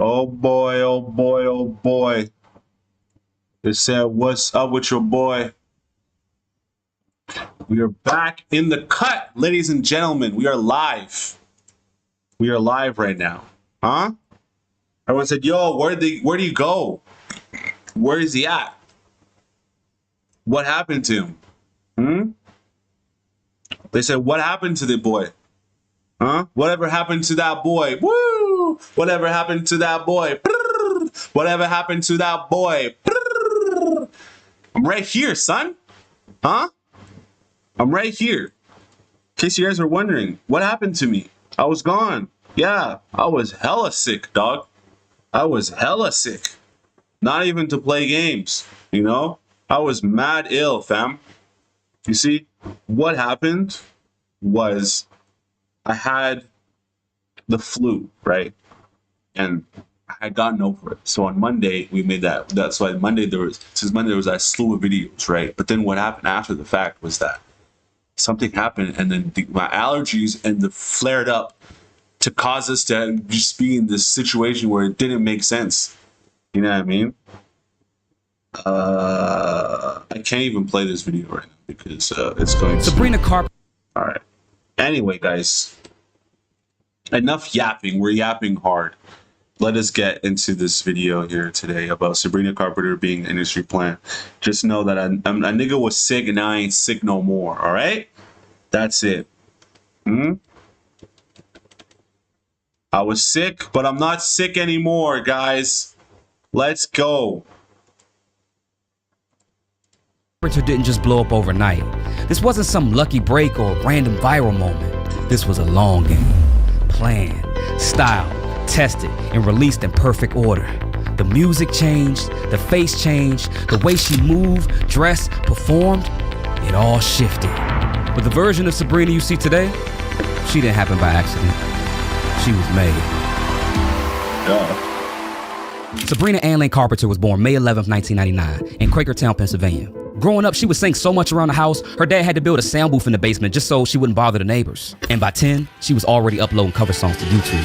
Oh boy, oh boy, oh boy. It said, what's up with your boy? We are back in the cut, ladies and gentlemen. We are live. We are live right now. Huh? Everyone said, yo, where do you go? Where is he at? What happened to him? They said, what happened to the boy? Huh? Whatever happened to that boy? Woo! Whatever happened to that boy? Whatever happened to that boy? I'm right here, son. Huh? I'm right here. In case you guys are wondering, what happened to me? I was gone. Yeah, I was hella sick, dog. I was hella sick. Not even to play games, you know? I was mad ill, fam. You see, what happened was I had the flu, right? And I had gotten over it. So on Monday, we made that. That's why Monday since Monday there was that slew of videos, right? But then what happened after the fact was that something happened, and then my allergies and the flared up to cause us to just be in this situation where it didn't make sense. You know what I mean? I can't even play this video right now because it's going to... Sabrina Carpenter. All right. Anyway, guys, enough yapping. We're yapping hard. Let us get into this video here today about Sabrina Carpenter being an industry plant. Just know that a nigga was sick and I ain't sick no more. All right? That's it. I was sick, but I'm not sick anymore, guys. Let's go. Didn't just blow up overnight. This wasn't some lucky break or random viral moment. This was a long game. Planned, styled, tested, and released in perfect order. The music changed, the face changed, the way she moved, dressed, performed, it all shifted. But the version of Sabrina you see today, she didn't happen by accident. She was made. Sabrina Ann Carpenter was born May 11th, 1999 in Quakertown, Pennsylvania. Growing up, she would sing so much around the house, her dad had to build a sound booth in the basement just so she wouldn't bother the neighbors. And by 10, she was already uploading cover songs to YouTube.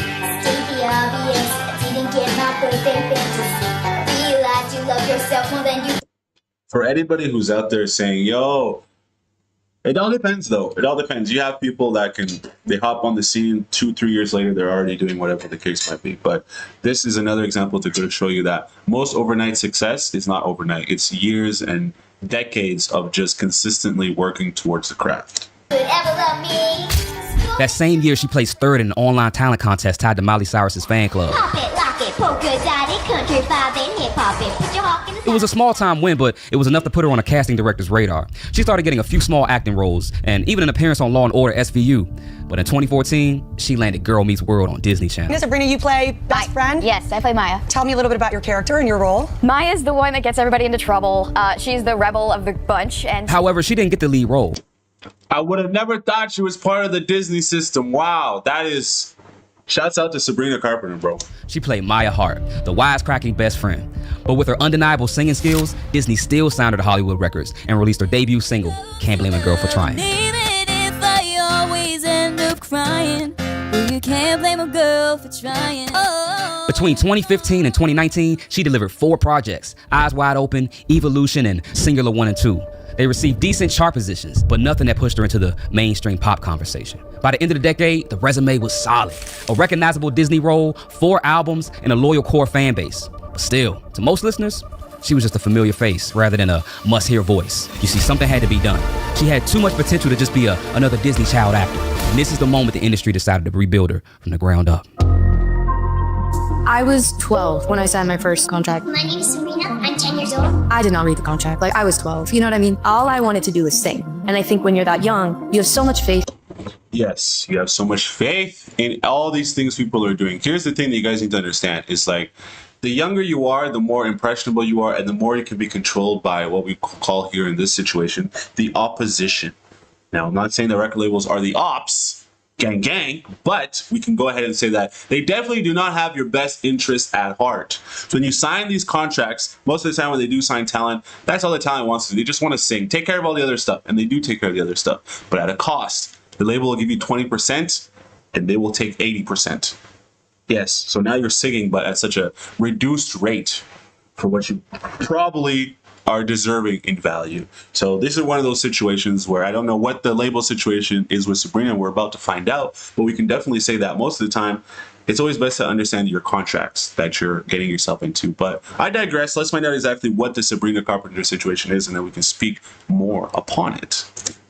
For anybody who's out there saying, yo, it all depends though. It all depends. You have people that they hop on the scene 2-3 years later, they're already doing whatever the case might be. But this is another example to go show you that most overnight success is not overnight. It's years and decades of just consistently working towards the craft. That same year, she placed third in an online talent contest tied to Miley Cyrus's fan club. It was a small-time win, but it was enough to put her on a casting director's radar. She started getting a few small acting roles, and even an appearance on Law & Order SVU. But in 2014, she landed Girl Meets World on Disney Channel. Sabrina, you play best friend? Yes, I play Maya. Tell me a little bit about your character and your role. Maya's the one that gets everybody into trouble. She's the rebel of the bunch, and... However, she didn't get the lead role. I would have never thought she was part of the Disney system. Wow, that is... Shouts out to Sabrina Carpenter, bro. She played Maya Hart, the wisecracking best friend. But with her undeniable singing skills, Disney still signed her to Hollywood Records and released her debut single, Can't Blame a Girl for Trying. Even if I always end up crying, well, you can't blame a girl for trying. Oh. Between 2015 and 2019, she delivered 4 projects, Eyes Wide Open, Evolution, and Singular 1 and 2. They received decent chart positions, but nothing that pushed her into the mainstream pop conversation. By the end of the decade, the resume was solid. A recognizable Disney role, 4 albums, and a loyal core fan base. But still, to most listeners, she was just a familiar face rather than a must-hear voice. You see, something had to be done. She had too much potential to just be another Disney child actor. And this is the moment the industry decided to rebuild her from the ground up. I was 12 when I signed my first contract. My name is Sabrina. I'm 10 years old. I did not read the contract. I was 12. You know what I mean? All I wanted to do was sing. And I think when you're that young, you have so much faith. Yes, you have so much faith in all these things people are doing. Here's the thing that you guys need to understand is like, the younger you are, the more impressionable you are, and the more you can be controlled by what we call here in this situation, the opposition. Now, I'm not saying the record labels are the ops, gang gang, but we can go ahead and say that they definitely do not have your best interest at heart. So when you sign these contracts, most of the time when they do sign talent, that's all the talent wants to do. They just want to sing, take care of all the other stuff, and they do take care of the other stuff, but at a cost. The label will give you 20%, and they will take 80%. Yes. So now you're singing, but at such a reduced rate for what you probably are deserving in value. So this is one of those situations where I don't know what the label situation is with Sabrina. We're about to find out, but we can definitely say that most of the time, it's always best to understand your contracts that you're getting yourself into. But I digress. Let's find out exactly what the Sabrina Carpenter situation is, and then we can speak more upon it.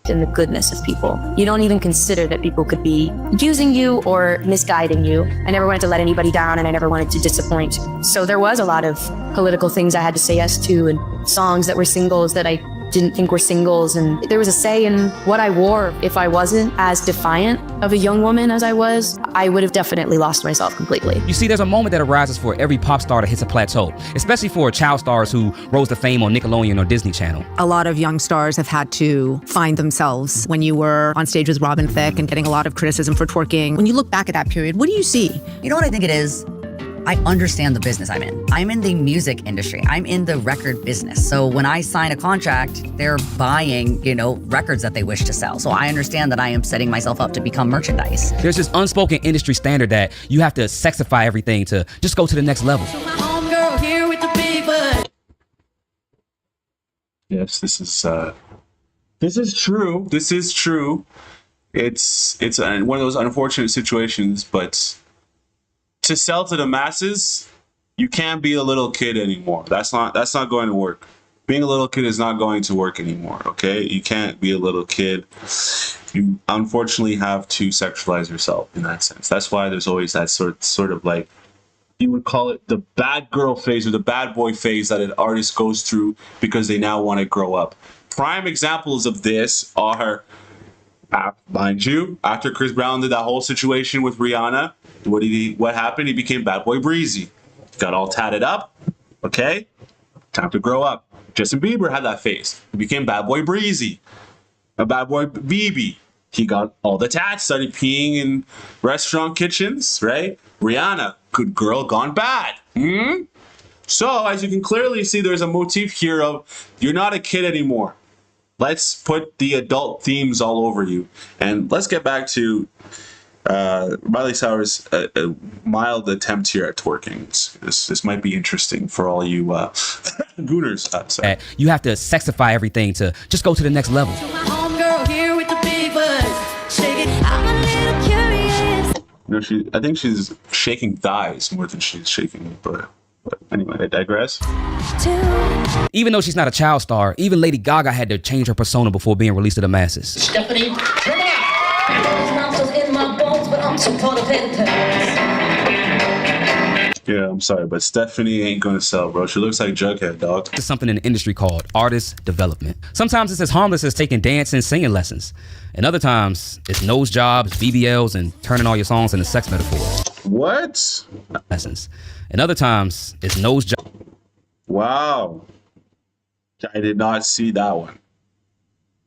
In the goodness of people. You don't even consider that people could be using you or misguiding you. I never wanted to let anybody down, and I never wanted to disappoint. So there was a lot of political things I had to say yes to, and songs that were singles that I didn't think were singles, and there was a say in what I wore. If I wasn't as defiant of a young woman as I was, I would have definitely lost myself completely. You see, there's a moment that arises for every pop star that hits a plateau, especially for child stars who rose to fame on Nickelodeon or Disney Channel. A lot of young stars have had to find themselves. When you were on stage with Robin Thicke and getting a lot of criticism for twerking, when you look back at that period, what do you see? You know what I think it is? I understand the business I'm in. I'm in the music industry. I'm in the record business. So when I sign a contract, they're buying, records that they wish to sell. So I understand that I am setting myself up to become merchandise. There's this unspoken industry standard that you have to sexify everything to just go to the next level. Yes, this is true. This is true. It's one of those unfortunate situations, but to sell to the masses, you can't be a little kid anymore. That's not going to work. Being a little kid is not going to work anymore, okay? You can't be a little kid. You unfortunately have to sexualize yourself in that sense. That's why there's always that sort of like, you would call it the bad girl phase or the bad boy phase that an artist goes through because they now want to grow up. Prime examples of this are, mind you, after Chris Brown did that whole situation with Rihanna, what happened? He became Bad Boy Breezy. Got all tatted up. Okay? Time to grow up. Justin Bieber had that face. He became Bad Boy Breezy. A Bad Boy BB. He got all the tats, started peeing in restaurant kitchens, right? Rihanna, good girl gone bad. So, as you can clearly see, there's a motif here of you're not a kid anymore. Let's put the adult themes all over you. And let's get back to Miley Cyrus' mild attempt here at twerking. This might be interesting for all you gooners. You have to sexify everything to just go to the next level. I think she's shaking thighs more than she's shaking, but anyway, I digress. Even though she's not a child star, even Lady Gaga had to change her persona before being released to the masses. Stephanie, turn it up! In my bones, but I'm so full of Yeah, I'm sorry, but Stephanie ain't gonna sell, bro. She looks like Jughead, dog. There's something in the industry called artist development. Sometimes it's as harmless as taking dance and singing lessons. And other times, it's nose jobs, BBLs, and turning all your songs into sex metaphors. What? Lessons. And other times, it's nose jobs. Wow. I did not see that one.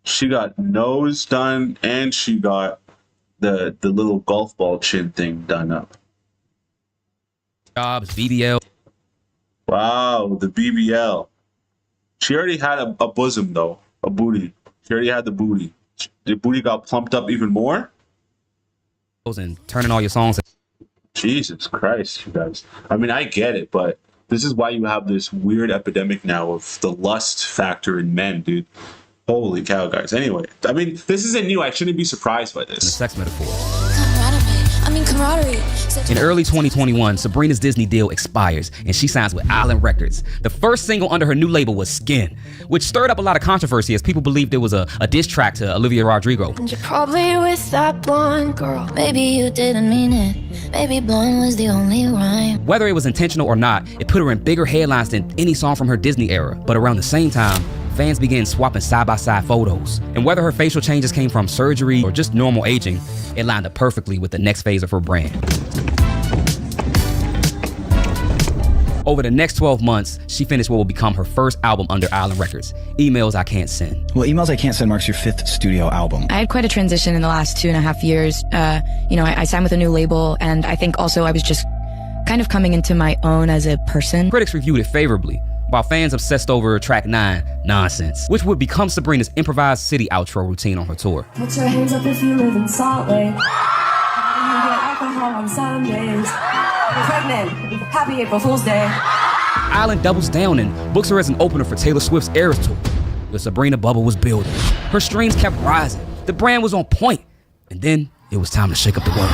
She got nose done, and she got the little golf ball chin thing done up. Jobs, BBL. Wow, the BBL. She already had a bosom, though. A booty. She already had the booty. The booty got plumped up even more? And turning all your songs. Jesus Christ, you guys. I mean, I get it, but this is why you have this weird epidemic now of the lust factor in men, dude. Holy cow, guys. Anyway, I mean, this isn't new. I shouldn't be surprised by this. The sex metaphor. Camaraderie. In early 2021, Sabrina's Disney deal expires, and she signs with Island Records. The first single under her new label was Skin, which stirred up a lot of controversy as people believed it was a diss track to Olivia Rodrigo. And you're probably with that blonde girl. Maybe you didn't mean it. Maybe blonde was the only rhyme. Whether it was intentional or not, it put her in bigger headlines than any song from her Disney era. But around the same time, fans began swapping side-by-side photos. And whether her facial changes came from surgery or just normal aging, it lined up perfectly with the next phase of her brand. Over the next 12 months, she finished what will become her first album under Island Records, Emails I Can't Send. Well, Emails I Can't Send marks your 5th studio album. I had quite a transition in the last 2.5 years. I signed with a new label, and I think also I was just kind of coming into my own as a person. Critics reviewed it favorably, while fans obsessed over track 9, Nonsense, which would become Sabrina's improvised city outro routine on her tour. Put your hands up if you live in Salt Lake. You get alcohol on Sundays. women. Happy April Fool's Day. Island doubles down and books her as an opener for Taylor Swift's Eras Tour. The Sabrina bubble was building. Her streams kept rising. The brand was on point. And then it was time to shake up the world.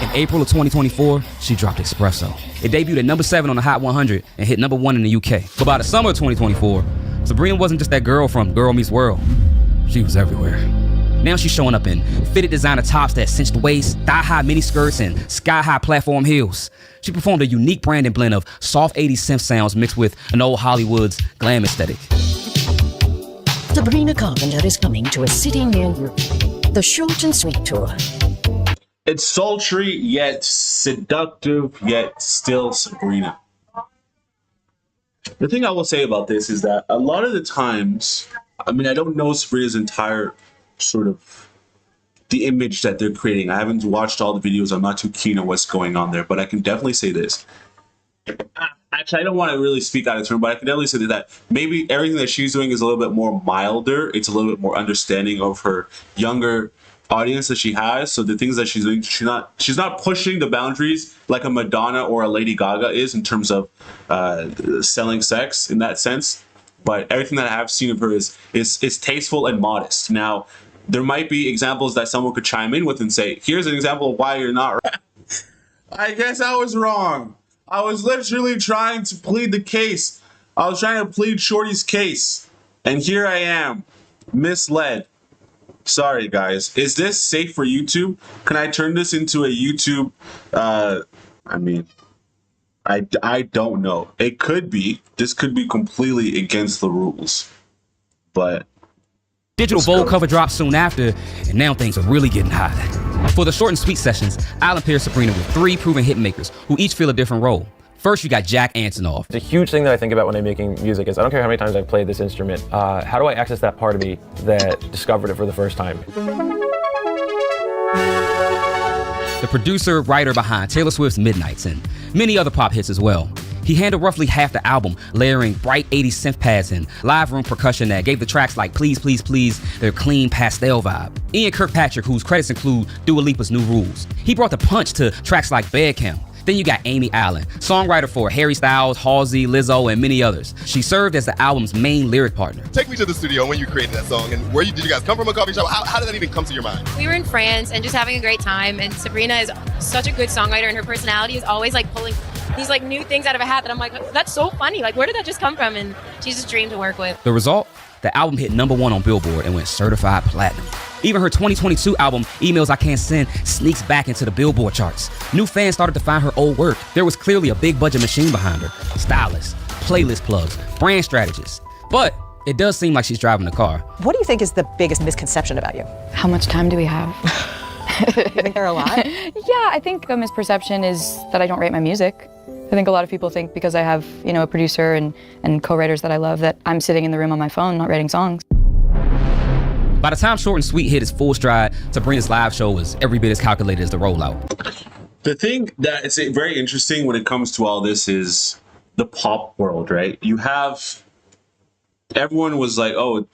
In April of 2024, she dropped Espresso. It debuted at number 7 on the Hot 100 and hit number 1 in the UK. But by the summer of 2024, Sabrina wasn't just that girl from Girl Meets World. She was everywhere. Now she's showing up in fitted designer tops that cinched the waist, thigh-high miniskirts, and sky-high platform heels. She performed a unique branding blend of soft 80s synth sounds mixed with an old Hollywood's glam aesthetic. Sabrina Carpenter is coming to a city near you. The Short and Sweet Tour. It's sultry, yet seductive, yet still Sabrina. The thing I will say about this is that a lot of the times, I mean, I don't know Sabrina's entire sort of the image that they're creating. I haven't watched all the videos. I'm not too keen on what's going on there, but I can definitely say this. Actually, I don't want to really speak out of turn, but I can definitely say that maybe everything that she's doing is a little bit more milder. It's a little bit more understanding of her younger audience that she has. So the things that she's doing, she's not pushing the boundaries like a Madonna or a Lady Gaga is in terms of selling sex in that sense. But everything that I have seen of her is tasteful and modest. Now, there might be examples that someone could chime in with and say, here's an example of why you're not right. I guess I was wrong. I was literally trying to plead the case. I was trying to plead Shorty's case. And here I am, misled. Sorry, guys. Is this safe for YouTube? Can I turn this into a YouTube, I mean, I don't know. It could be. This could be completely against the rules. But Digital Vogue cover dropped soon after, and now things are really getting hot. For the Short and Sweet sessions, Island paired Sabrina with 3 proven hitmakers who each fill a different role. First, you got Jack Antonoff. The huge thing that I think about when I'm making music is I don't care how many times I've played this instrument. How do I access that part of me that discovered it for the first time? The producer, writer behind Taylor Swift's Midnights and many other pop hits as well. He handled roughly half the album, layering bright 80s synth pads and live room percussion that gave the tracks like Please, Please, Please their clean pastel vibe. Ian Kirkpatrick, whose credits include Dua Lipa's New Rules. He brought the punch to tracks like Bed Count. Then you got Amy Allen, songwriter for Harry Styles, Halsey, Lizzo, and many others. She served as the album's main lyric partner. Take me to the studio when you created that song, and did you guys come from a coffee shop? How did that even come to your mind? We were in France and just having a great time, and Sabrina is such a good songwriter, and her personality is always like pulling these like new things out of a hat that I'm like, that's so funny. Like, where did that just come from? And she's just a dream to work with. The result? The album hit number 1 on Billboard and went certified platinum. Even her 2022 album, Emails I Can't Send, sneaks back into the Billboard charts. New fans started to find her old work. There was clearly a big budget machine behind her. Stylists, playlist plugs, brand strategists. But it does seem like she's driving a car. What do you think is the biggest misconception about you? How much time do we have? You think there are a lot? Yeah, I think a misperception is that I don't write my music. I think a lot of people think because I have, a producer and co-writers that I love that I'm sitting in the room on my phone not writing songs. By the time Short and Sweet hit its full stride, Sabrina's live show was every bit as calculated as the rollout. The thing that is very interesting when it comes to all this is the pop world, right? You have, everyone was like, oh,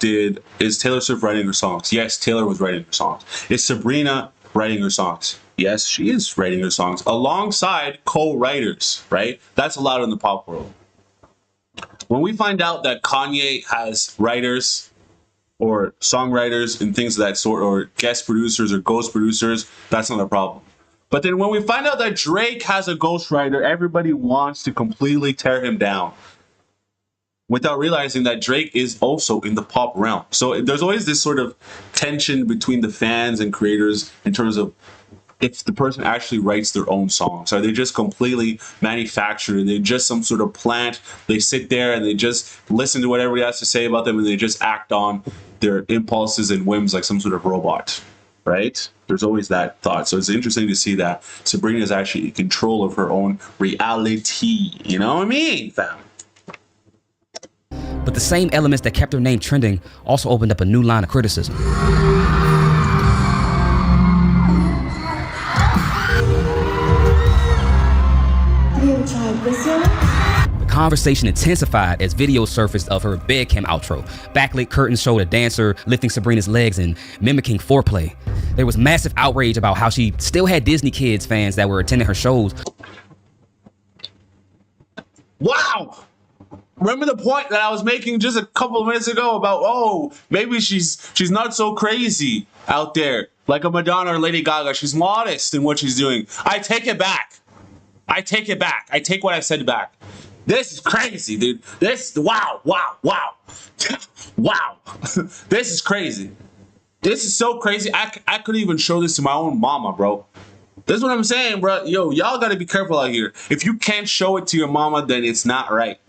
is Taylor Swift writing her songs? Yes, Taylor was writing her songs. Is Sabrina writing her songs? Yes, she is writing her songs alongside co-writers, right? That's allowed in the pop world. When we find out that Kanye has writers or songwriters and things of that sort, or guest producers or ghost producers, that's not a problem. But then when we find out that Drake has a ghostwriter, everybody wants to completely tear him down without realizing that Drake is also in the pop realm. So there's always this sort of tension between the fans and creators in terms of if the person actually writes their own songs. Are they just completely manufactured? They're just some sort of plant. They sit there and they just listen to what everybody has to say about them and they just act on their impulses and whims like some sort of robot, right? There's always that thought. So it's interesting to see that Sabrina is actually in control of her own reality. You know what I mean, fam? But the same elements that kept her name trending also opened up a new line of criticism. The conversation intensified as videos surfaced of her bed cam outro. Backlit curtains showed a dancer lifting Sabrina's legs and mimicking foreplay. There was massive outrage about how she still had Disney Kids fans that were attending her shows. Wow! Remember the point that I was making just a couple of minutes ago about, oh, maybe she's not so crazy out there like a Madonna or Lady Gaga. She's modest in what she's doing. I take it back. I take it back. I take what I said back. This is crazy, dude. Wow. Wow. This is crazy. This is so crazy. I could even show this to my own mama, bro. This is what I'm saying, bro. Yo, y'all gotta be careful out here. If you can't show it to your mama, then it's not right.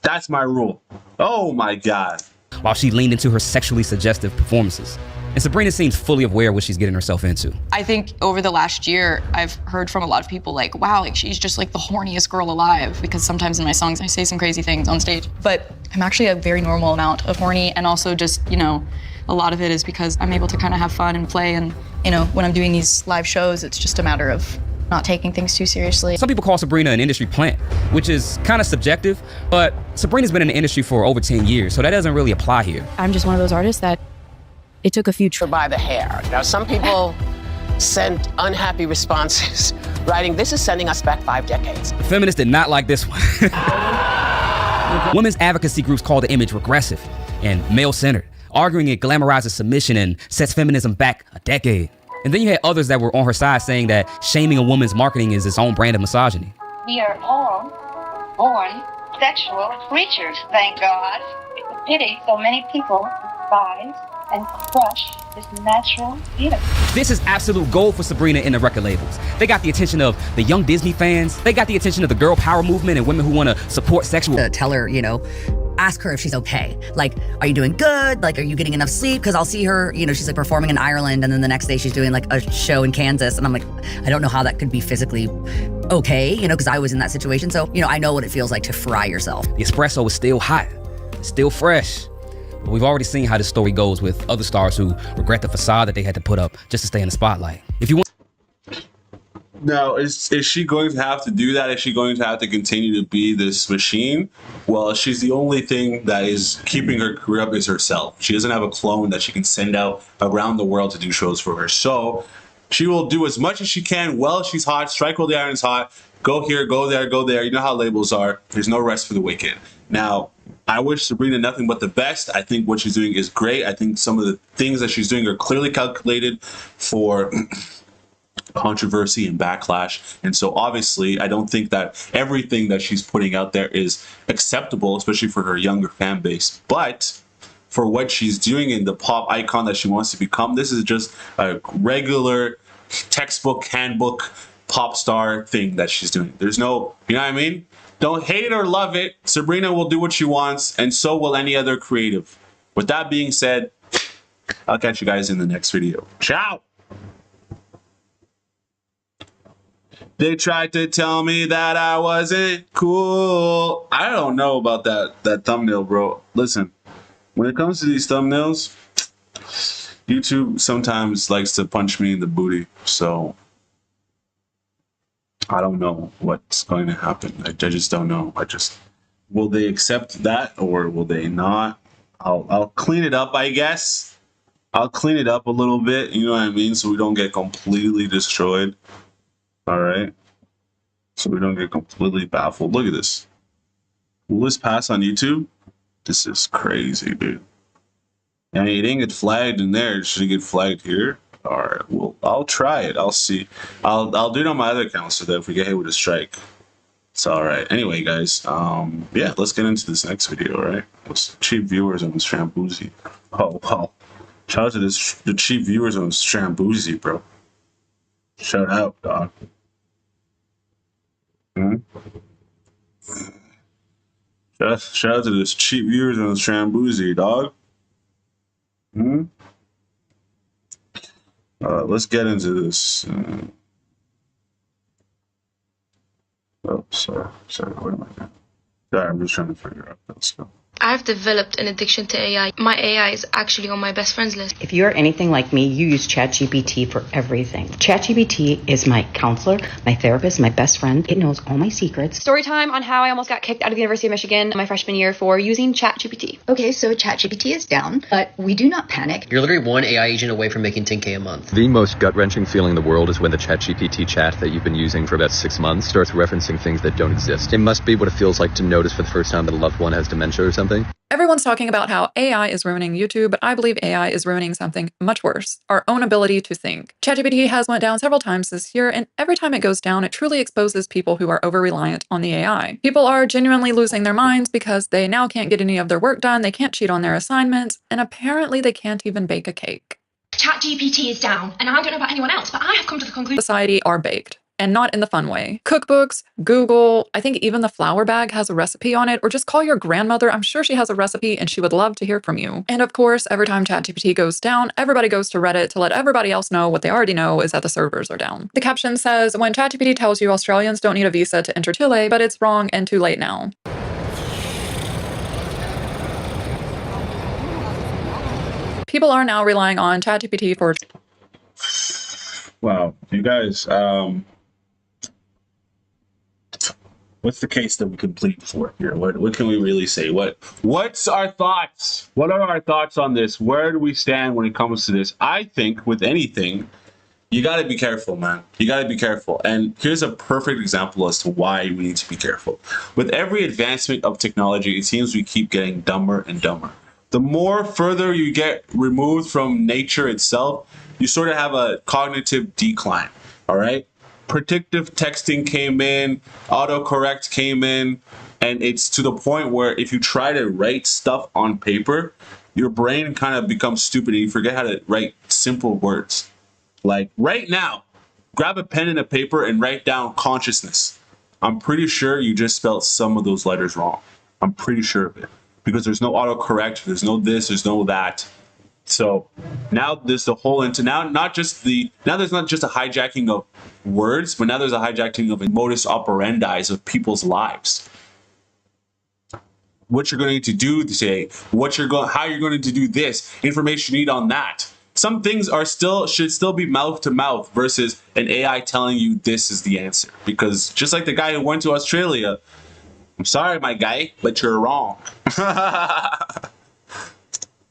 That's my rule. Oh my God. While she leaned into her sexually suggestive performances. And Sabrina seems fully aware of what she's getting herself into. I think over the last year, I've heard from a lot of people like, wow, like she's just like the horniest girl alive, because sometimes in my songs I say some crazy things on stage. But I'm actually a very normal amount of horny, and also just, you know, a lot of it is because I'm able to kind of have fun and play, and, you know, when I'm doing these live shows, it's just a matter of not taking things too seriously. Some people call Sabrina an industry plant, which is kind of subjective, but Sabrina's been in the industry for over 10 years, so that doesn't really apply here. I'm just one of those artists that it took a few by the hair. Now, some people sent unhappy responses, writing, "This is sending us back 5 decades." Feminists did not like this one. Women's advocacy groups call the image regressive and male-centered, arguing it glamorizes submission and sets feminism back a decade. And then you had others that were on her side saying that shaming a woman's marketing is its own brand of misogyny. We are all born sexual creatures, thank God. It's a pity so many people despise and crush this natural beauty. This is absolute gold for Sabrina and the record labels. They got the attention of the young Disney fans. They got the attention of the girl power movement and women who want to support sexual. Tell her, you know, ask her if she's okay. Like, are you doing good? Like, are you getting enough sleep? Because I'll see her, you know, she's like performing in Ireland, and then the next day she's doing like a show in Kansas. And I'm like, I don't know how that could be physically okay, you know, because I was in that situation. So, you know, I know what it feels like to fry yourself. The espresso is still hot, still fresh. But we've already seen how this story goes with other stars who regret the facade that they had to put up just to stay in the spotlight. If you want. Now, is she going to have to do that? Is she going to have to continue to be this machine? Well, she's the only thing that is keeping her career up is herself. She doesn't have a clone that she can send out around the world to do shows for her. So she will do as much as she can while she's hot, strike while the iron's hot, go here, go there, go there. You know how labels are. There's no rest for the wicked. Now, I wish Sabrina nothing but the best. I think what she's doing is great. I think some of the things that she's doing are clearly calculated for controversy and backlash. And so obviously, I don't think that everything that she's putting out there is acceptable, especially for her younger fan base. But for what she's doing in the pop icon that she wants to become, this is just a regular textbook, handbook, pop star thing that she's doing. There's no, you know what I mean? Don't hate it or love it. Sabrina will do what she wants, and so will any other creative. With that being said, I'll catch you guys in the next video. Ciao! They tried to tell me that I wasn't cool. I don't know about that thumbnail, bro. Listen, when it comes to these thumbnails, YouTube sometimes likes to punch me in the booty, so I don't know what's going to happen. I just don't know. Will they accept that or will they not? I'll clean it up, I guess. I'll clean it up a little bit, you know what I mean? So we don't get completely destroyed. All right. So we don't get completely baffled. Look at this. Will this pass on YouTube? This is crazy, dude. I mean, it didn't get flagged in there. Should it get flagged here? All right, well, I'll try it. I'll see. I'll do it on my other account so that if we get hit with a strike, it's all right. Anyway, guys, yeah, let's get into this next video, all right? Let's cheap viewers on Strambuzi. Oh, wow. Shout out to the cheap viewers on Strambuzi, bro. Shout out, dog. Shout out to this cheap viewers on Strambuzi, dog. Let's get into this. Oh, sorry. What am I doing? Sorry, I'm just trying to figure out. Let's go. I've developed an addiction to AI. My AI is actually on my best friends list. If you're anything like me, you use ChatGPT for everything. ChatGPT is my counselor, my therapist, my best friend. It knows all my secrets. Story time on how I almost got kicked out of the University of Michigan my freshman year for using ChatGPT. Okay, so ChatGPT is down, but we do not panic. You're literally one AI agent away from making $10K a month. The most gut-wrenching feeling in the world is when the ChatGPT chat that you've been using for about 6 months starts referencing things that don't exist. It must be what it feels like to notice for the first time that a loved one has dementia or something. Everyone's talking about how AI is ruining YouTube, but I believe AI is ruining something much worse, our own ability to think. ChatGPT has went down several times this year, and every time it goes down, it truly exposes people who are over-reliant on the AI. People are genuinely losing their minds because they now can't get any of their work done, they can't cheat on their assignments, and apparently they can't even bake a cake. ChatGPT is down, and I don't know about anyone else, but I have come to the conclusion Society are baked. And not in the fun way. Cookbooks, Google, I think even the flour bag has a recipe on it, or just call your grandmother. I'm sure she has a recipe and she would love to hear from you. And of course, every time ChatGPT goes down, everybody goes to Reddit to let everybody else know what they already know is that the servers are down. The caption says, when ChatGPT tells you Australians don't need a visa to enter Chile, but it's wrong and too late now. People are now relying on ChatGPT for... Wow, you guys, what's the case that we can plead for here? What can we really say? What's our thoughts? What are our thoughts on this? Where do we stand when it comes to this? I think with anything, you got to be careful, man. You got to be careful. And here's a perfect example as to why we need to be careful. With every advancement of technology, it seems we keep getting dumber and dumber. The more further you get removed from nature itself, you sort of have a cognitive decline, all right? Predictive texting came in, autocorrect came in, and it's to the point where if you try to write stuff on paper, your brain kind of becomes stupid and you forget how to write simple words. Like right now, grab a pen and a paper and write down consciousness. I'm pretty sure you just spelled some of those letters wrong. I'm pretty sure of it because there's no autocorrect, there's no this, there's no that. So now there's the whole now there's not just a hijacking of words, but now there's a hijacking of modus operandi of people's lives. What you're going to do today, how you're going to do this, information you need on that. Some things should still be mouth to mouth versus an AI telling you this is the answer. Because just like the guy who went to Australia, I'm sorry, my guy, but you're wrong.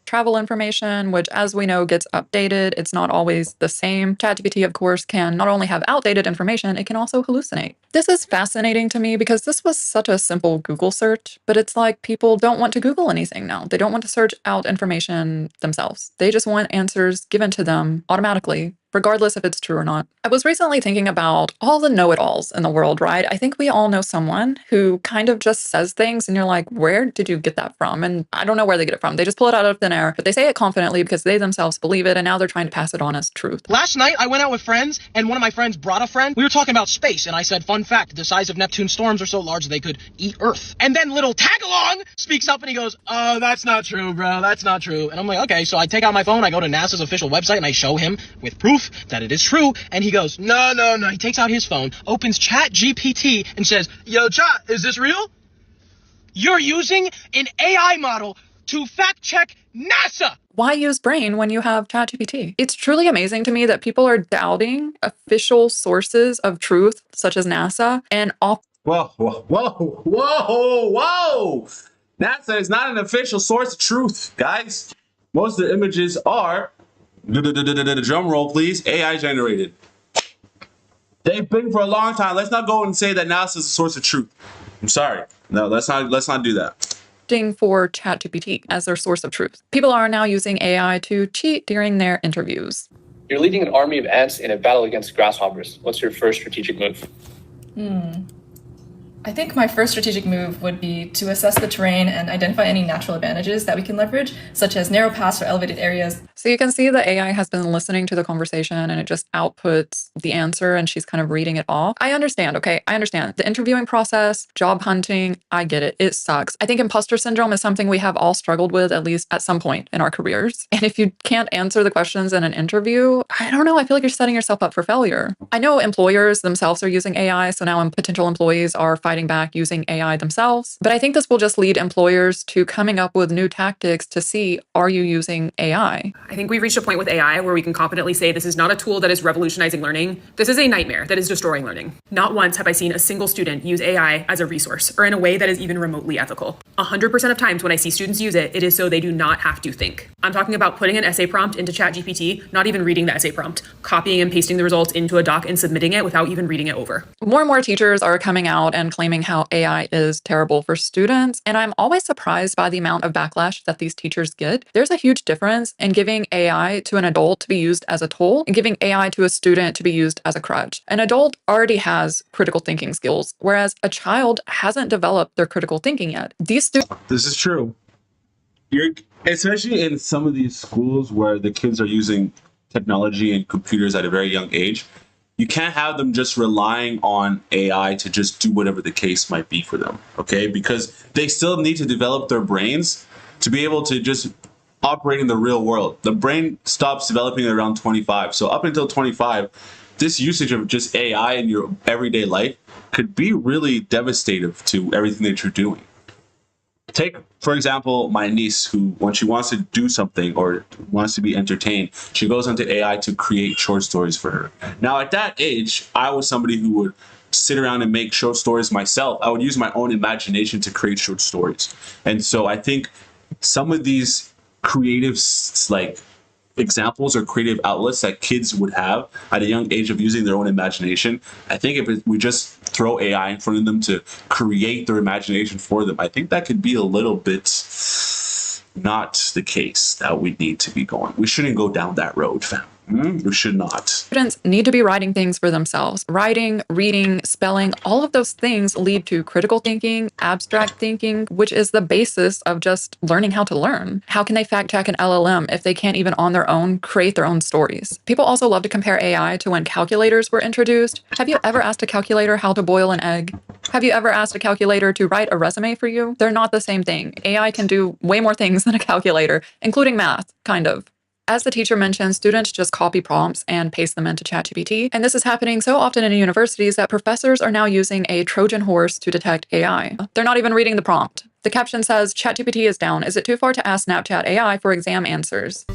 Travel information, which as we know gets updated. It's not always the same. ChatGPT, of course, can not only have outdated information, it can also hallucinate. This is fascinating to me because this was such a simple Google search, but it's like people don't want to Google anything now. They don't want to search out information themselves. They just want answers given to them automatically, regardless if it's true or not. I was recently thinking about all the know-it-alls in the world, right? I think we all know someone who kind of just says things and you're like, where did you get that from? And I don't know where they get it from. They just pull it out of thin air, but they say it confidently because they themselves believe it and now they're trying to pass it on as truth. Last night, I went out with friends and one of my friends brought a friend. We were talking about space and I said, fun fact, the size of Neptune's storms are so large that they could eat Earth. And then little Tagalong speaks up and he goes, oh, that's not true, bro. That's not true. And I'm like, okay. So I take out my phone, I go to NASA's official website and I show him with proof that it is true. And he goes, no. He takes out his phone, opens ChatGPT and says, yo, Chat, is this real? You're using an AI model to fact check NASA. Why use brain when you have ChatGPT? It's truly amazing to me that people are doubting official sources of truth, such as NASA, and Whoa. NASA is not an official source of truth, guys. Most of the images are, drum roll please, AI generated. They've been for a long time. Let's not go and say that NASA is a source of truth. I'm sorry. No, let's not do that. For ChatGPT as their source of truth. People are now using AI to cheat during their interviews. You're leading an army of ants in a battle against grasshoppers. What's your first strategic move? I think my first strategic move would be to assess the terrain and identify any natural advantages that we can leverage, such as narrow paths or elevated areas. So you can see the AI has been listening to the conversation and it just outputs the answer and she's kind of reading it off. I understand, okay? I understand. The interviewing process, job hunting, I get it. It sucks. I think imposter syndrome is something we have all struggled with at least at some point in our careers. And if you can't answer the questions in an interview, I don't know, I feel like you're setting yourself up for failure. I know employers themselves are using AI, so now potential employees are fighting writing back using AI themselves. But I think this will just lead employers to coming up with new tactics to see, are you using AI? I think we've reached a point with AI where we can confidently say this is not a tool that is revolutionizing learning. This is a nightmare that is destroying learning. Not once have I seen a single student use AI as a resource or in a way that is even remotely ethical. 100% of times when I see students use it, it is so they do not have to think. I'm talking about putting an essay prompt into ChatGPT, not even reading the essay prompt, copying and pasting the results into a doc and submitting it without even reading it over. More and more teachers are coming out and claiming how AI is terrible for students, and I'm always surprised by the amount of backlash that these teachers get. There's a huge difference in giving AI to an adult to be used as a tool and giving AI to a student to be used as a crutch. An adult already has critical thinking skills, whereas a child hasn't developed their critical thinking yet. This is true. Especially in some of these schools where the kids are using technology and computers at a very young age, you can't have them just relying on AI to just do whatever the case might be for them, okay? Because they still need to develop their brains to be able to just operate in the real world. The brain stops developing at around 25. So up until 25, this usage of just AI in your everyday life could be really devastative to everything that you're doing. Take, for example, my niece, who, when she wants to do something or wants to be entertained, she goes onto AI to create short stories for her. Now, at that age, I was somebody who would sit around and make short stories myself. I would use my own imagination to create short stories. And so I think some of these creative, like, examples or creative outlets that kids would have at a young age of using their own imagination, I think if we just throw AI in front of them to create their imagination for them, I think that could be a little bit not the case that we need to be going. We shouldn't go down that road, fam. We should not. Students need to be writing things for themselves. Writing, reading, spelling, all of those things lead to critical thinking, abstract thinking, which is the basis of just learning how to learn. How can they fact check an LLM if they can't even on their own create their own stories? People also love to compare AI to when calculators were introduced. Have you ever asked a calculator how to boil an egg? Have you ever asked a calculator to write a resume for you? They're not the same thing. AI can do way more things than a calculator, including math, kind of. As the teacher mentioned, students just copy prompts and paste them into ChatGPT. And this is happening so often in universities that professors are now using a Trojan horse to detect AI. They're not even reading the prompt. The caption says, ChatGPT is down. Is it too far to ask Snapchat AI for exam answers?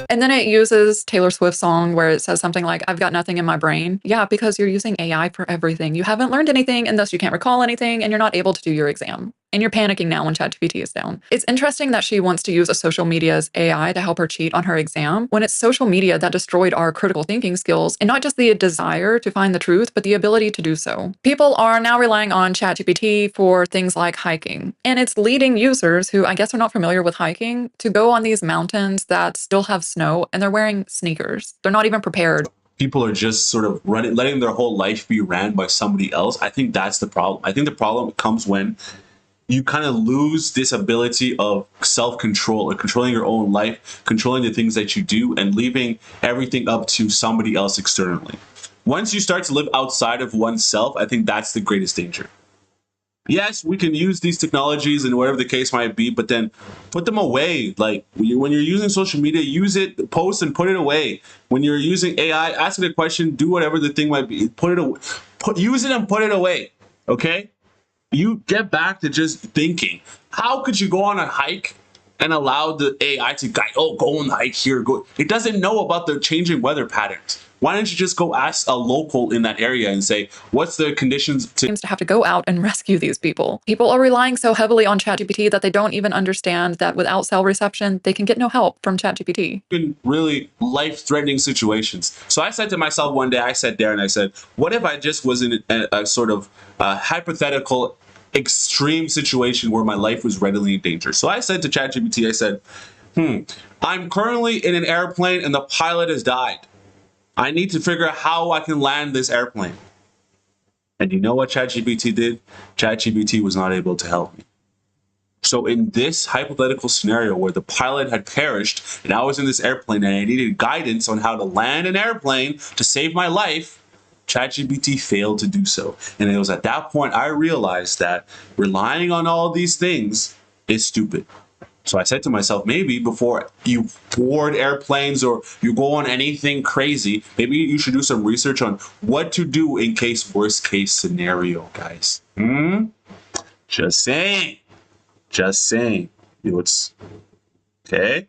And then it uses Taylor Swift's song where it says something like, I've got nothing in my brain. Yeah, because you're using AI for everything. You haven't learned anything and thus you can't recall anything and you're not able to do your exam. And you're panicking now when ChatGPT is down. It's interesting that she wants to use a social media's AI to help her cheat on her exam when it's social media that destroyed our critical thinking skills and not just the desire to find the truth, but the ability to do so. People are now relying on ChatGPT for things like hiking. And it's leading users who I guess are not familiar with hiking to go on these mountains that still have snow and they're wearing sneakers. They're not even prepared. People are just sort of letting their whole life be ran by somebody else. I think that's the problem. I think the problem comes when you kind of lose this ability of self-control or controlling your own life, controlling the things that you do and leaving everything up to somebody else externally. Once you start to live outside of oneself, I think that's the greatest danger. Yes, we can use these technologies and whatever the case might be, but then put them away. Like when you're using social media, use it, post and put it away. When you're using AI, ask it a question, do whatever the thing might be, put it away, use it and put it away. Okay? You get back to just thinking. How could you go on a hike and allow the AI to guide, oh, go on the hike here, go. It doesn't know about the changing weather patterns. Why don't you just go ask a local in that area and say, what's the conditions to have to go out and rescue these people. People are relying so heavily on ChatGPT that they don't even understand that without cell reception, they can get no help from ChatGPT. In really life-threatening situations. So I said to myself one day, I sat there and I said, what if I just was in a sort of hypothetical extreme situation where my life was readily in danger? So I said to ChatGPT, I said, I'm currently in an airplane and the pilot has died. I need to figure out how I can land this airplane. And you know what ChatGPT did? ChatGPT was not able to help me. So in this hypothetical scenario where the pilot had perished and I was in this airplane and I needed guidance on how to land an airplane to save my life, ChatGPT failed to do so. And it was at that point I realized that relying on all these things is stupid. So I said to myself, maybe before you board airplanes or you go on anything crazy, maybe you should do some research on what to do in case worst case scenario, guys. Just saying. Just saying. It's okay.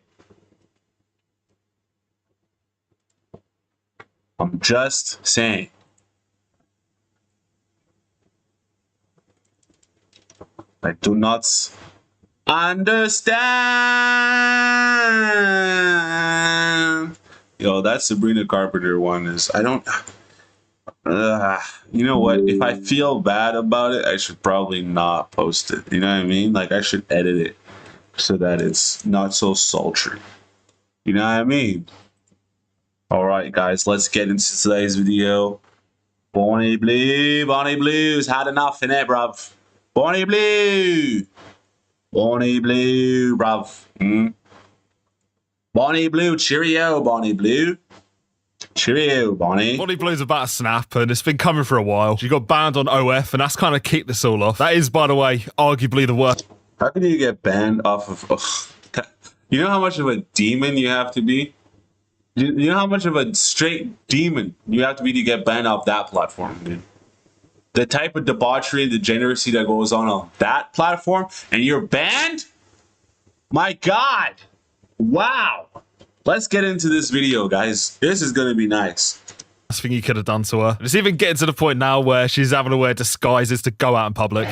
I'm just saying. I do not understand. Yo, that Sabrina Carpenter one is, I don't, you know what? If I feel bad about it, I should probably not post it. You know what I mean? Like, I should edit it so that it's not so sultry. You know what I mean? All right, guys, let's get into today's video. Bonnie Blue's had enough in it, bruv. Bonnie Blue, bruv. Bonnie Blue, cheerio, Bonnie Blue. Cheerio, Bonnie. Bonnie Blue's about to snap, and it's been coming for a while. She got banned on OF, and that's kind of kicked this all off. That is, by the way, arguably the worst. How can you get banned off of... You know how much of a demon you have to be? You know how much of a straight demon you have to be to get banned off that platform, dude? The type of debauchery and degeneracy that goes on that platform, and you're banned? My God. Wow. Let's get into this video, guys. This is going to be nice. Last thing you could have done to her. It's even getting to the point now where she's having to wear disguises to go out in public.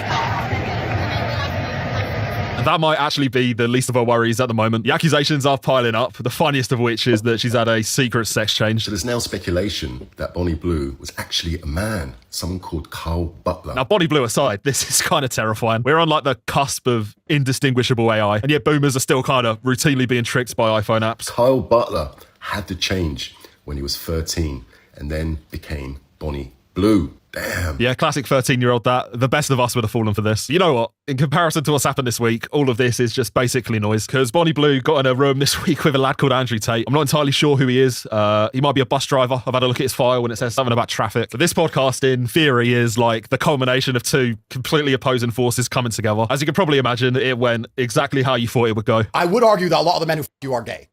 That might actually be the least of her worries at the moment. The accusations are piling up, the funniest of which is that she's had a secret sex change. So there's now speculation that Bonnie Blue was actually a man, someone called Kyle Butler. Now, Bonnie Blue aside, this is kind of terrifying. We're on like the cusp of indistinguishable AI, and yet boomers are still kind of routinely being tricked by iPhone apps. Kyle Butler had to change when he was 13 and then became Bonnie Blue. Damn. Yeah, classic 13-year-old that. The best of us would have fallen for this. You know what? In comparison to what's happened this week, all of this is just basically noise. Because Bonnie Blue got in a room this week with a lad called Andrew Tate. I'm not entirely sure who he is. He might be a bus driver. I've had a look at his file when it says something about traffic. But this podcast, in theory, is like the culmination of two completely opposing forces coming together. As you can probably imagine, it went exactly how you thought it would go. I would argue that a lot of the men who you are gay.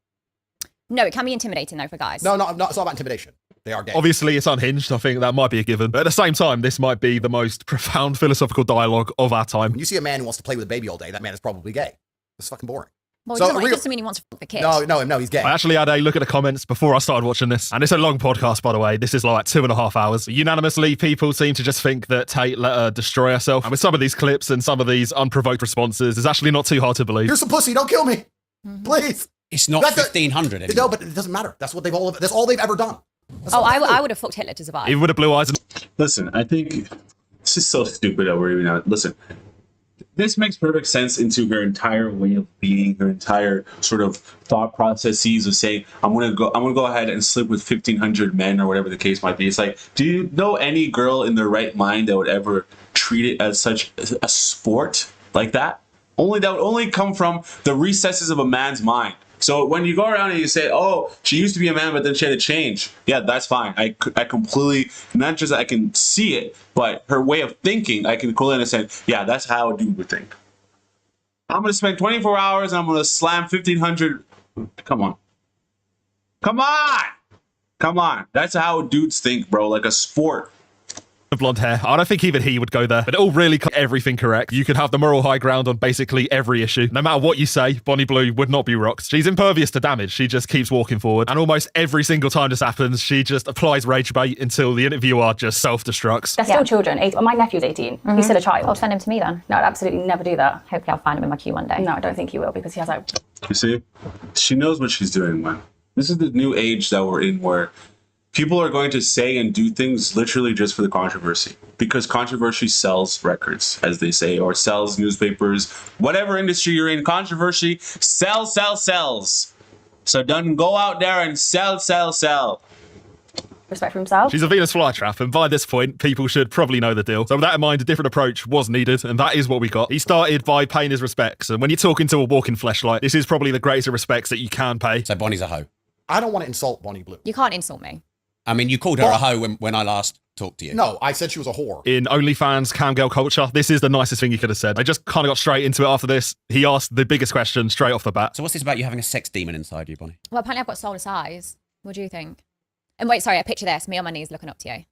No, it can be intimidating though for guys. No, it's not about intimidation. They are gay. Obviously, it's unhinged. I think that might be a given. But at the same time, this might be the most profound philosophical dialogue of our time. When you see a man who wants to play with a baby all day, that man is probably gay. It's fucking boring. Well, it doesn't mean he wants to fuck the kid. No, he's gay. I actually had a look at the comments before I started watching this. And it's a long podcast, by the way. This is like 2.5 hours. Unanimously, people seem to just think that Tate let her destroy herself. And with some of these clips and some of these unprovoked responses, it's actually not too hard to believe. Here's some pussy. Don't kill me. Please. It's not 1500 anymore. No, but it doesn't matter. That's all they've ever done. I would have fucked Hitler to survive. Even with the blue eyes. Listen, I think this is so stupid that we're even out. Listen, this makes perfect sense into her entire way of being, her entire sort of thought processes of saying, I'm gonna go ahead and sleep with 1,500 men or whatever the case might be. It's like, do you know any girl in their right mind that would ever treat it as such a sport like that? That would only come from the recesses of a man's mind. So when you go around and you say, oh, she used to be a man, but then she had to change. Yeah, that's fine. I completely, not just I can see it, but her way of thinking, I can completely understand. Yeah, that's how a dude would think. I'm going to spend 24 hours and I'm going to slam 1,500. Come on. That's how dudes think, bro. Like a sport. Blonde hair. I don't think even he would go there, but it all really got everything correct. You could have the moral high ground on basically every issue. No matter what you say, Bonnie Blue would not be rocked. She's impervious to damage. She just keeps walking forward. And almost every single time this happens, she just applies rage bait until the interviewer just self-destructs. They're still children. My nephew's 18. He's still a child. I'll send him to me then. No, I'd absolutely never do that. Hopefully I'll find him in my queue one day. No, I don't think you will because he has like... You see? She knows what she's doing, man. This is the new age that we're in where people are going to say and do things literally just for the controversy. Because controversy sells records, as they say, or sells newspapers. Whatever industry you're in, controversy sells. So don't go out there and sell. Respect for himself. She's a Venus flytrap, and by this point, people should probably know the deal. So with that in mind, a different approach was needed, and that is what we got. He started by paying his respects, and when you're talking to a walking fleshlight, this is probably the greatest of respects that you can pay. So Bonnie's a hoe. I don't want to insult Bonnie Blue. You can't insult me. I mean, you called her a hoe when I last talk to you. No, I said she was a whore. In OnlyFans camgirl culture, this is the nicest thing he could have said. I just kind of got straight into it after this. He asked the biggest question straight off the bat. So what's this about you having a sex demon inside you, Bonnie? Well, apparently I've got soulless eyes. What do you think? And wait, sorry, I picture this. Me on my knees looking up to you.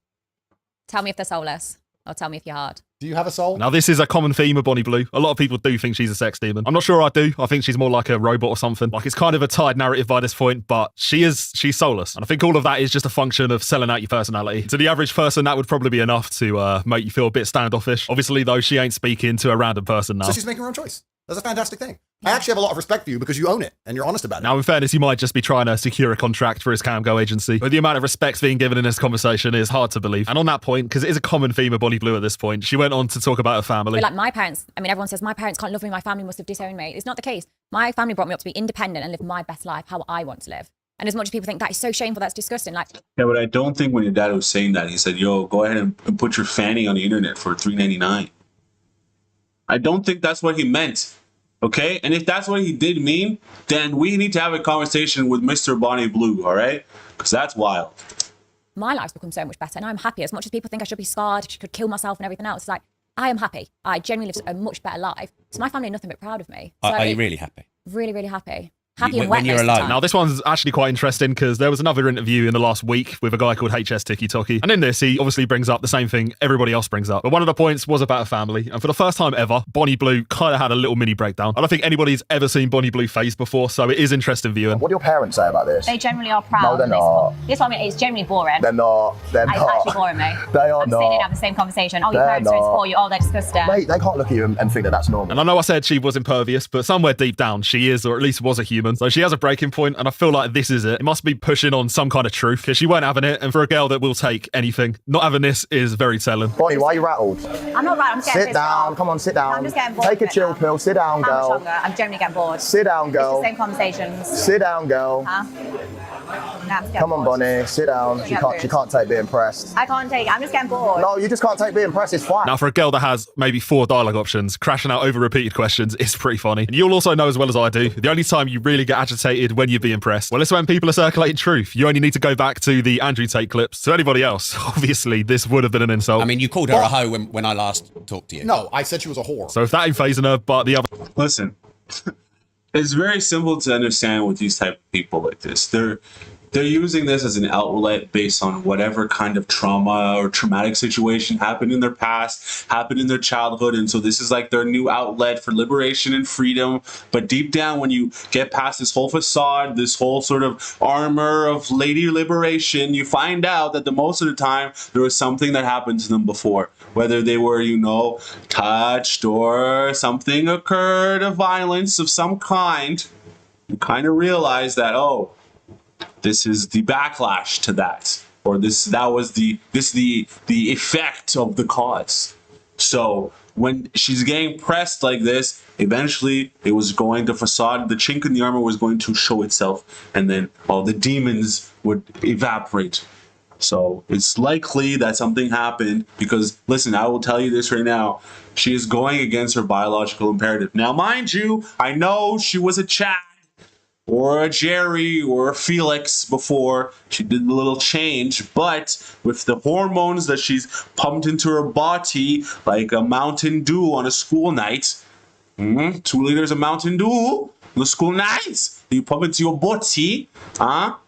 Tell me if they're soulless, or tell me if you're hard. Do you have a soul? Now, this is a common theme of Bonnie Blue. A lot of people do think she's a sex demon. I'm not sure I do. I think she's more like a robot or something. Like, it's kind of a tied narrative by this point, but she's soulless. And I think all of that is just a function of selling out your personality. To the average person, that would probably be enough to make you feel a bit standoffish. Obviously, though, she ain't speaking to a random person now. So she's making her own choice. That's a fantastic thing. I actually have a lot of respect for you because you own it and you're honest about it. Now, in fairness, you might just be trying to secure a contract for his camgo agency, but the amount of respect being given in this conversation is hard to believe. And on that point, because it is a common theme of Bonnie Blue at this point, she went on to talk about her family. Like my parents, I mean, everyone says my parents can't love me, my family must have disowned me. It's not the case. My family brought me up to be independent and live my best life how I want to live. And as much as people think that is so shameful, that's disgusting. Like, yeah, but I don't think when your dad was saying that, he said, yo, go ahead and put your fanny on the internet for $3.99. I don't think that's what he meant. Okay, and if that's what he did mean, then we need to have a conversation with Mr. Bonnie Blue, all right? Because that's wild. My life's become so much better, and I'm happy. As much as people think I should be scarred, I could kill myself and everything else, it's like, I am happy. I genuinely live a much better life. So my family are nothing but proud of me. So are you really happy? Really, really happy. Happy and wet when you're most of the alone. time. Now, this one's actually quite interesting because there was another interview in the last week with a guy called HS Tiki Toki. And in this, he obviously brings up the same thing everybody else brings up. But one of the points was about a family. And for the first time ever, Bonnie Blue kind of had a little mini breakdown. I don't think anybody's ever seen Bonnie Blue face before, so it is interesting viewing. What do your parents say about this? They generally are proud. No, they're not. This one, it's generally boring. They're not. They're It's not. actually boring me. They are I'm not. sitting and have the same conversation. Oh, your They're parents don't not. support you. Oh, they're disgusting. Mate, they can't look at you and think that that's normal. And I know I said she was impervious, but somewhere deep down, she is, or at least was a human. So she has a breaking point, and I feel like this is it. It must be pushing on some kind of truth, because she weren't having it, and for a girl that will take anything, not having this is very telling. Bonnie, why are you rattled? I'm not right. I'm just getting Sit down. Come on, sit down. I'm just getting bored. Take a chill pill. Sit down, How much girl. longer? I'm generally getting bored. Sit down, girl. It's the same conversations. Sit down, girl. Huh? Nah, I'm just getting Come on, bored. Bonnie. Sit down. She can't take being pressed. I can't take it. I'm just getting bored. No, you just can't take being pressed. It's fine. Now, for a girl that has maybe 4 dialogue options, crashing out over repeated questions is pretty funny. And you'll also know as well as I do, the only time you really get agitated when you're being pressed, well, it's when people are circulating truth. You only need to go back to the Andrew Tate clips. To anybody else, obviously, this would have been an insult. I mean, you called her a hoe when I last talked to you. No, I said she was a whore. So if that ain't phasing her, but the other... Listen, it's very simple to understand with these type of people like this. They're using this as an outlet based on whatever kind of trauma or traumatic situation happened in their past, happened in their childhood. And so this is like their new outlet for liberation and freedom. But deep down, when you get past this whole facade, this whole sort of armor of lady liberation, you find out that the most of the time there was something that happened to them before. Whether they were, touched or something occurred of violence of some kind, you kind of realize that, oh, this is the backlash to that, or that was the effect of the cause. So when she's getting pressed like this, eventually it was going to facade, the chink in the armor was going to show itself, and then all the demons would evaporate. So it's likely that something happened because, listen, I will tell you this right now, she is going against her biological imperative. Now, mind you, I know she was a Chad, or a Jerry, or a Felix before she did the little change, but with the hormones that she's pumped into her body, like a Mountain Dew on a school night, 2 liters of Mountain Dew on the school night, you pump into your body,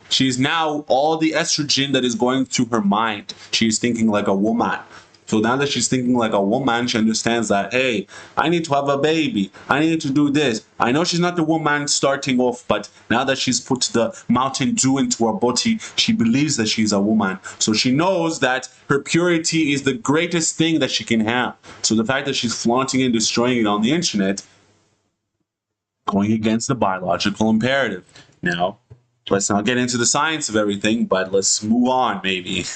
she's now all the estrogen that is going to her mind. She's thinking like a woman. So now that she's thinking like a woman, she understands that, hey, I need to have a baby. I need to do this. I know she's not the woman starting off, but now that she's put the Mountain Dew into her body, she believes that she's a woman. So she knows that her purity is the greatest thing that she can have. So the fact that she's flaunting and destroying it on the internet, going against the biological imperative. Now, let's not get into the science of everything, but let's move on, maybe.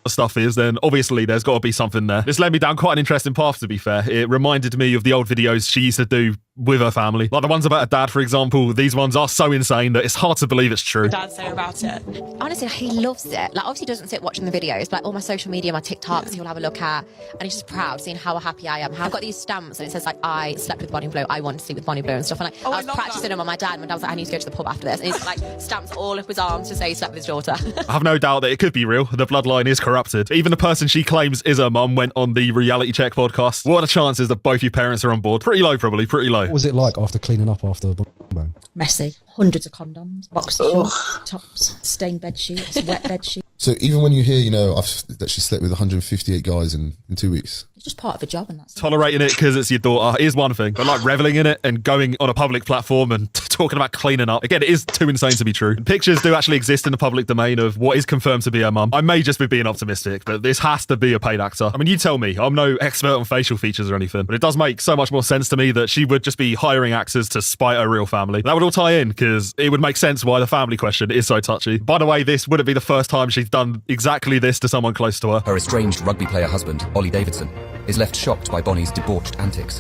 Stuff is, then obviously there's got to be something there. This led me down quite an interesting path, to be fair. It reminded me of the old videos she used to do with her family. Like the ones about her dad, for example. These ones are so insane that it's hard to believe it's true. Dad say about it? Honestly, he loves it. Like, obviously he doesn't sit watching the videos, but like all my social media, my TikToks, he'll have a look at, and he's just proud seeing how happy I am. I've got these stamps and it says like, I slept with Bonnie Blue, I want to sleep with Bonnie Blue and stuff. And like, I was practicing them on my dad, and my dad was like, I need to go to the pub after this. And he's like stamps all up his arms to say he slept with his daughter. I have no doubt that it could be real. The bloodline is correct. corrupted. Even the person she claims is her mum went on the Reality Check podcast. What are the chances that both your parents are on board? Pretty low, probably. Pretty low. What was it like after cleaning up after the bang? Messy. Hundreds of condoms, boxer shorts, tops, stained bed sheets, wet bed sheets. So even when you hear, you know, that she slept with 158 guys in 2 weeks. It's just part of the job, and that's Tolerating it because it's your daughter is one thing, but like reveling in it and going on a public platform and talking about cleaning up, again, it is too insane to be true. Pictures do actually exist in the public domain of what is confirmed to be her mum. I may just be being optimistic, but this has to be a paid actor. I mean, you tell me. I'm no expert on facial features or anything, but it does make so much more sense to me that she would just be hiring actors to spite her real family. That would all tie in because it would make sense why the family question is so touchy. By the way, this wouldn't be the first time she's done exactly this to someone close to her. Her estranged rugby player husband, Ollie Davidson, is left shocked by Bonnie's debauched antics.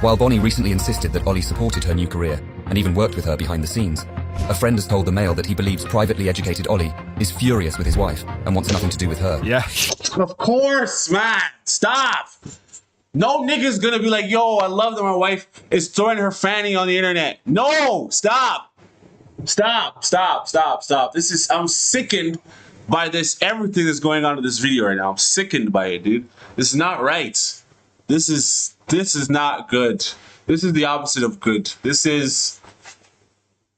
While Bonnie recently insisted that Ollie supported her new career and even worked with her behind the scenes, a friend has told the Mail that he believes privately educated Ollie is furious with his wife and wants nothing to do with her. Yeah. Of course, man. Stop. No nigga's gonna be like, yo, I love that my wife is throwing her fanny on the internet. No, stop. Stop. I'm sickened by this, everything that's going on in this video right now. I'm sickened by it, dude. This is not right. This is not good. This is the opposite of good. This is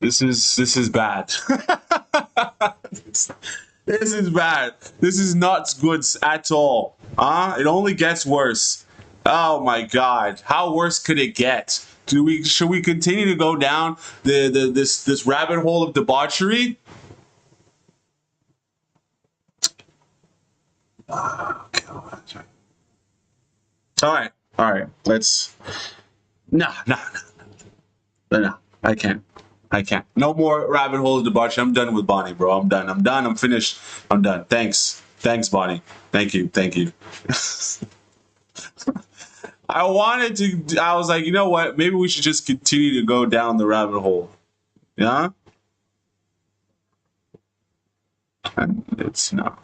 bad. This is bad. This is not good at all. It only gets worse. Oh my God. How worse could it get? Should we continue to go down this rabbit hole of debauchery? Oh, God. All right. Let's. No. I can't. No more rabbit hole of debauchery. I'm done with Bonnie, bro. I'm done. I'm finished. I'm done. Thanks, Bonnie. Thank you. I was like, you know what? Maybe we should just continue to go down the rabbit hole. Yeah? And it's no.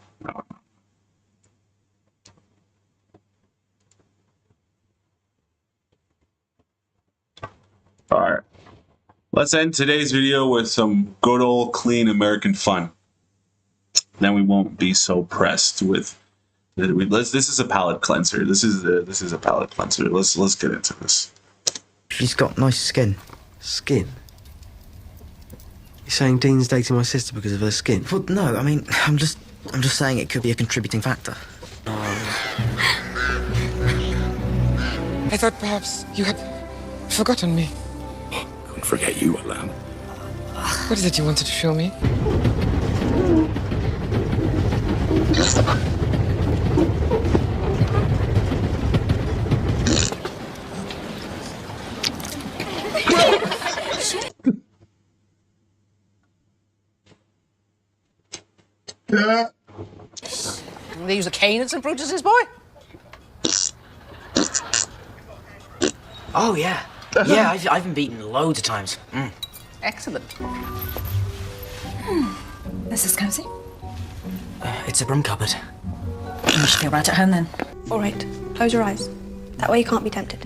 All right. Let's end today's video with some good old clean American fun. Then we won't be so pressed with. This is a palate cleanser. This is a palate cleanser. Let's get into this. She's got nice skin. Skin? You're saying Dean's dating my sister because of her skin? Well, no. I mean, I'm just saying it could be a contributing factor. I thought perhaps you had forgotten me. Couldn't forget you, Alan. What is it you wanted to show me? They use a cane and some Brutus's boy? Oh, yeah. Yeah, I've been beaten loads of times. Excellent. This is cozy. It's a broom cupboard. You should feel right at home then. All right, close your eyes. That way you can't be tempted.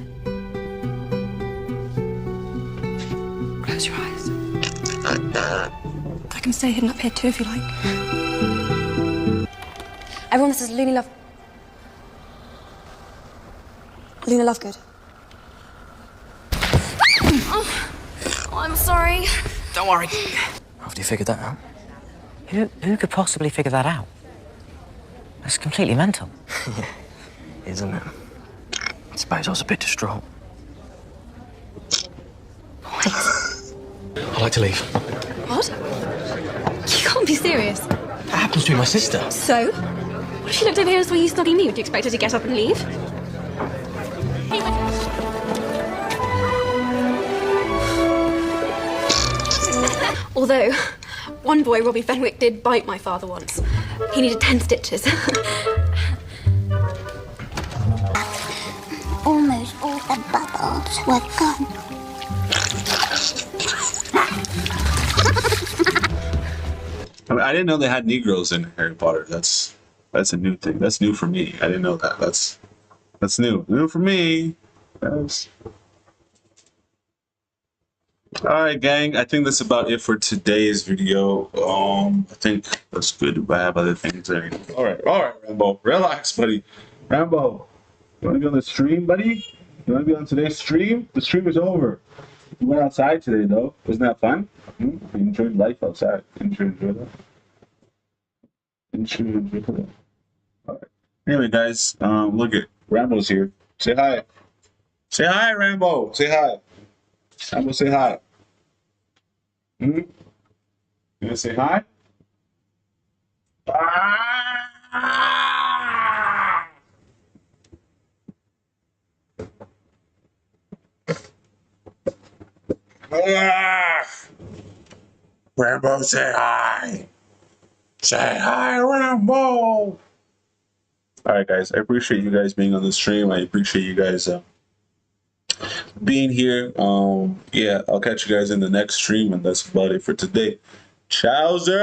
Close your eyes. I can stay hidden up here too if you like. Everyone, this is Luna Lovegood. Oh, I'm sorry. Don't worry. After you figured that out? Who could possibly figure that out? That's completely mental. Yeah, isn't it? I suppose I was a bit distraught. I'd like to leave. What? You can't be serious. That happens to be my sister. So? What if she looked over here and saw you snugging me? Would you expect her to get up and leave? Although, one boy, Robbie Fenwick, did bite my father once. He needed 10 stitches. Almost all the bubbles were gone. I mean, I didn't know they had Negroes in Harry Potter. That's a new thing. That's new for me. I didn't know that. That's new. New for me. All right, gang. I think that's about it for today's video. I think that's good. If I have other things there. All right, Rambo. Relax, buddy. Rambo, you want to be on the stream, buddy? You want to be on today's stream? The stream is over. We went outside today, though. Wasn't that fun? You enjoyed life outside. Didn't you enjoy that? Didn't you enjoy that? All right. Anyway, guys, look at Rambo's here. Say hi. Say hi, Rambo. Say hi. Rambo, say hi. You gonna say hi? Rambo, say hi. Say hi, Rambo. All right, guys. I appreciate you guys being on the stream. I appreciate you guys being here. Yeah, I'll catch you guys in the next stream, and that's about it for today. Chowsers!